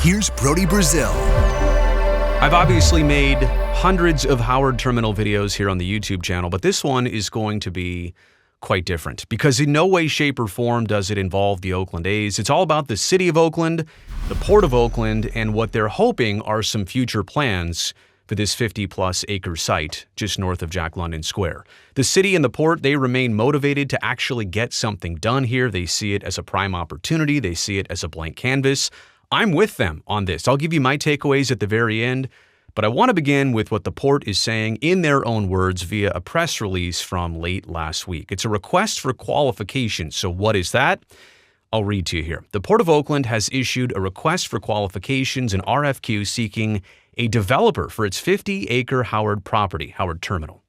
here's Brody Brazil. I've obviously made hundreds of Howard Terminal videos here on the YouTube channel, but this one is going to be quite different because in no way, shape, or form does it involve the Oakland A's. It's all about the city of Oakland, the Port of Oakland, and what they're hoping are some future plans for this 50-plus acre site just north of Jack London Square. The city and the port, they remain motivated to actually get something done here. They see it as a prime opportunity. They see it as a blank canvas. I'm with them on this. I'll give you my takeaways at the very end, but I want to begin with what the port is saying in their own words via a press release from late last week. It's a request for qualifications. So what is that? I'll read to you here. The Port of Oakland has issued a request for qualifications, an RFQ, seeking a developer for its 50-acre Howard property, Howard Terminal.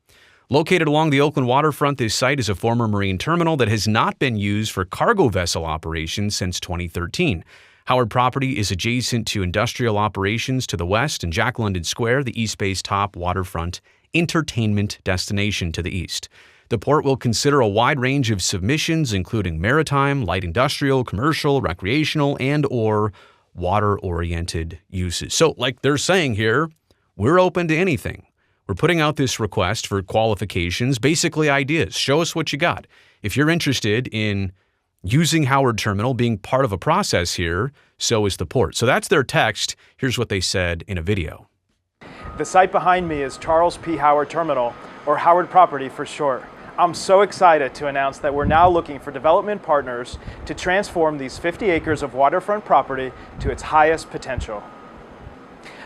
Located along the Oakland waterfront, this site is a former marine terminal that has not been used for cargo vessel operations since 2013. Howard property is adjacent to industrial operations to the west and Jack London Square, the East Bay's top waterfront entertainment destination to the east. The port will consider a wide range of submissions, including maritime, light industrial, commercial, recreational, and/or water-oriented uses. So, like they're saying here, we're open to anything. We're putting out this request for qualifications, basically ideas. Show us what you got. If you're interested in using Howard Terminal, being part of a process here, so is the port. So that's their text. Here's what they said in a video. The site behind me is Charles P. Howard Terminal, or Howard Property for short. I'm so excited to announce that we're now looking for development partners to transform these 50 acres of waterfront property to its highest potential.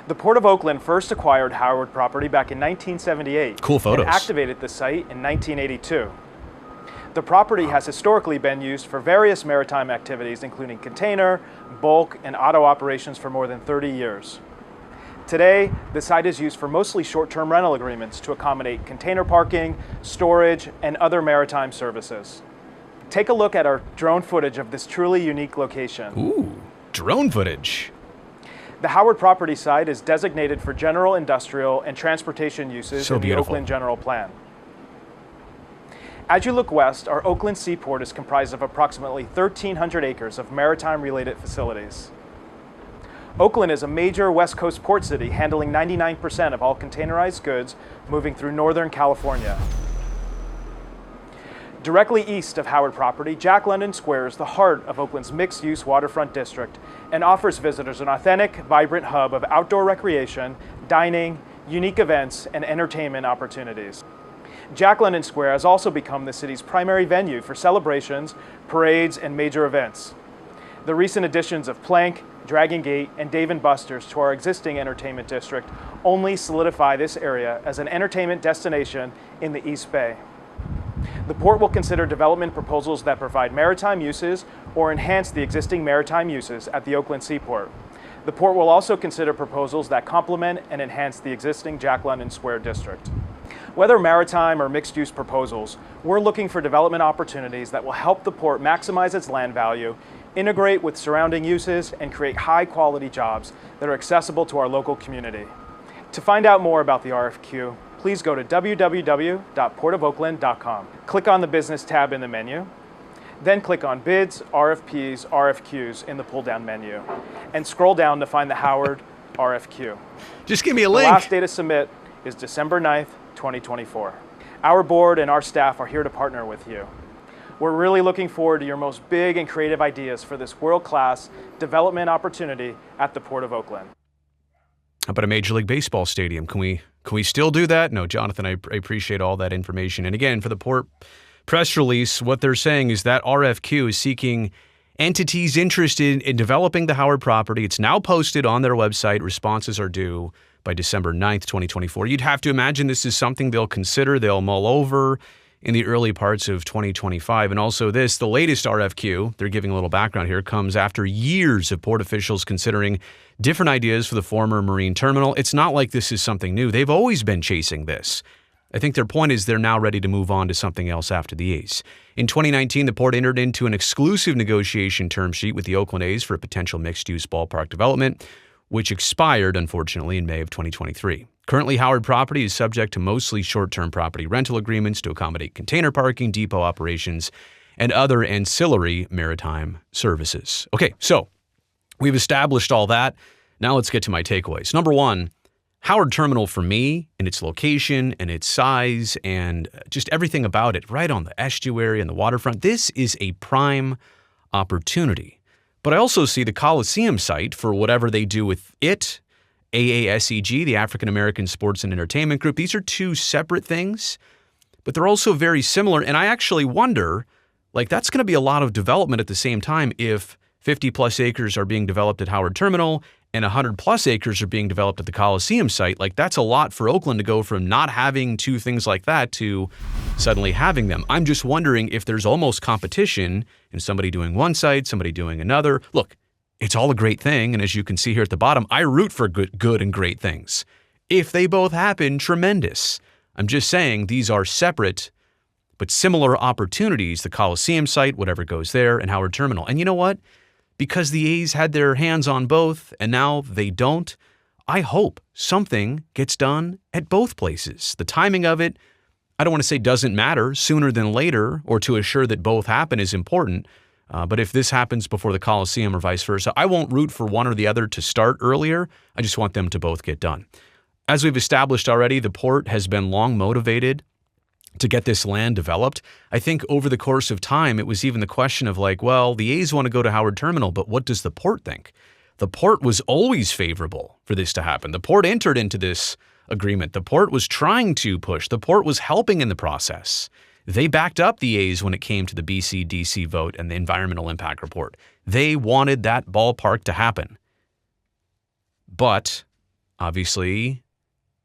The Port of Oakland first acquired Howard Property back in 1978. Cool photos. And activated the site in 1982. The property has historically been used for various maritime activities, including container, bulk, and auto operations for more than 30 years. Today, the site is used for mostly short-term rental agreements to accommodate container parking, storage, and other maritime services. Take a look at our drone footage of this truly unique location. Ooh, drone footage. The Howard property site is designated for general industrial and transportation uses in the Oakland General Plan. As you look west, our Oakland seaport is comprised of approximately 1,300 acres of maritime-related facilities. Oakland is a major West Coast port city, handling 99% of all containerized goods moving through Northern California. Directly east of Howard property, Jack London Square is the heart of Oakland's mixed-use waterfront district and offers visitors an authentic, vibrant hub of outdoor recreation, dining, unique events, and entertainment opportunities. Jack London Square has also become the city's primary venue for celebrations, parades, and major events. The recent additions of Plank, Dragon Gate, and Dave & Buster's to our existing entertainment district only solidify this area as an entertainment destination in the East Bay. The port will consider development proposals that provide maritime uses or enhance the existing maritime uses at the Oakland Seaport. The port will also consider proposals that complement and enhance the existing Jack London Square district. Whether maritime or mixed-use proposals, we're looking for development opportunities that will help the port maximize its land value, integrate with surrounding uses, and create high-quality jobs that are accessible to our local community. To find out more about the RFQ, please go to www.portofoakland.com. Click on the Business tab in the menu, then click on Bids, RFPs, RFQs in the pull-down menu, and scroll down to find the Howard RFQ. Just give me a link. The last day to submit is December 9th, 2024. Our board and our staff are here to partner with you. We're really looking forward to your most big and creative ideas for this world-class development opportunity at the Port of Oakland. How about a Major League Baseball stadium? Can we still do that? No, Jonathan, I appreciate all that information. And again, for the port press release, what they're saying is that RFQ is seeking entities interested in developing the Howard property. It's now posted on their website. Responses are due by December 9th, 2024. You'd have to imagine this is something they'll consider, they'll mull over in the early parts of 2025. And also the latest RFQ, they're giving a little background here, comes after years of port officials considering different ideas for the former marine terminal. It's not like this is something new. They've always been chasing this. I think their point is they're now ready to move on to something else after the A's. In 2019, the port entered into an exclusive negotiation term sheet with the Oakland A's for a potential mixed-use ballpark development, which expired, unfortunately, in May of 2023. Currently, Howard property is subject to mostly short-term property rental agreements to accommodate container parking, depot operations, and other ancillary maritime services. Okay, so we've established all that. Now let's get to my takeaways. Number one, Howard Terminal for me, and its location and its size and just everything about it, right on the estuary and the waterfront, this is a prime opportunity. But I also see the Coliseum site for whatever they do with it, AASEG, the African American Sports and Entertainment Group. These are two separate things, but they're also very similar. And I actually wonder, like, that's going to be a lot of development at the same time if 50 plus acres are being developed at Howard Terminal and 100 plus acres are being developed at the Coliseum site. Like, that's a lot for Oakland to go from not having two things like that to suddenly having them. I'm just wondering if there's almost competition in somebody doing one site, somebody doing another. Look, it's all a great thing. And as you can see here at the bottom, I root for good and great things. If they both happen, tremendous. I'm just saying these are separate but similar opportunities, the Coliseum site, whatever goes there, and Howard Terminal. And you know what? Because the A's had their hands on both and now they don't, I hope something gets done at both places. The timing of it, I don't want to say doesn't matter, sooner than later, or to assure that both happen is important. But if this happens before the Coliseum or vice versa, I won't root for one or the other to start earlier. I just want them to both get done. As we've established already, the port has been long motivated to get this land developed. I think over the course of time, it was even the question of like, well, the A's want to go to Howard Terminal, but what does the port think? The port was always favorable for this to happen. The port entered into this agreement. The port was trying to push. The port was helping in the process. They backed up the A's when it came to the BC-DC vote and the environmental impact report. They wanted that ballpark to happen. But obviously,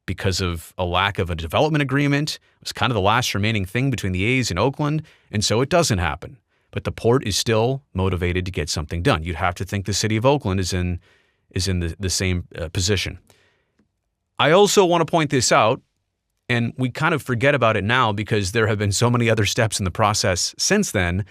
because of a lack of a development agreement, it was kind of the last remaining thing between the A's and Oakland, and so it doesn't happen. But the port is still motivated to get something done. You'd have to think the city of Oakland is in the same position. I also want to point this out, and we kind of forget about it now because there have been so many other steps in the process since then,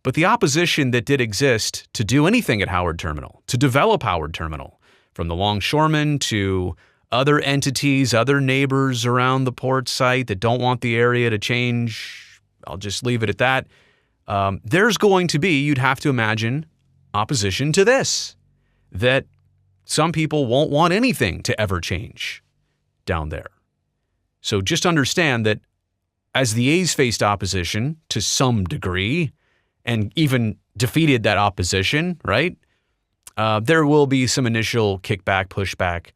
but the opposition that did exist to do anything at Howard Terminal, to develop Howard Terminal, from the longshoremen to other entities, other neighbors around the port site that don't want the area to change, I'll just leave it at that. There's going to be, you'd have to imagine, opposition to this, that some people won't want anything to ever change down there. So just understand that as the A's faced opposition to some degree and even defeated that opposition, right? There will be some initial kickback, pushback,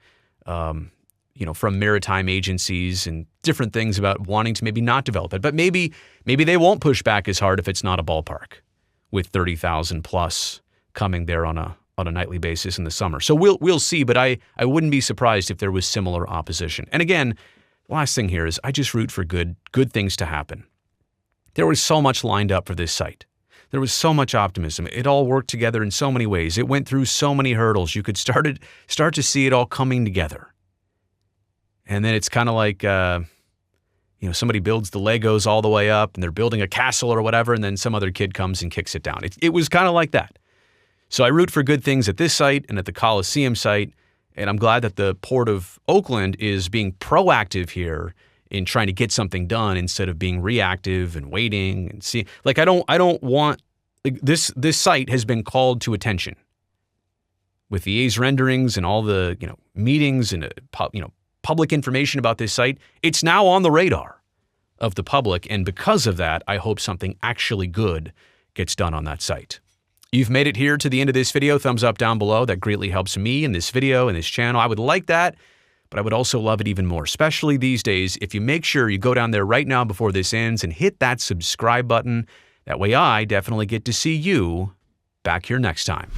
from maritime agencies and different things about wanting to maybe not develop it. But maybe they won't push back as hard if it's not a ballpark with 30,000 plus coming there on a nightly basis in the summer. So we'll see, but I wouldn't be surprised if there was similar opposition. And again, the last thing here is I just root for good things to happen. There was so much lined up for this site. There was so much optimism. It all worked together in so many ways. It went through so many hurdles. You could start to see it all coming together. And then it's kind of like, somebody builds the Legos all the way up and they're building a castle or whatever, and then some other kid comes and kicks it down. It was kind of like that. So I root for good things at this site and at the Coliseum site, and I'm glad that the Port of Oakland is being proactive here in trying to get something done instead of being reactive and waiting and see. Like, I don't want this site has been called to attention with the A's renderings and all the meetings and public information about this site. It's now on the radar of the public, and because of that, I hope something actually good gets done on that site. You've made it here to the end of this video. Thumbs up down below. That greatly helps me in this video and this channel. I would like that, but I would also love it even more, especially these days, if you make sure you go down there right now before this ends and hit that subscribe button. That way I definitely get to see you back here next time.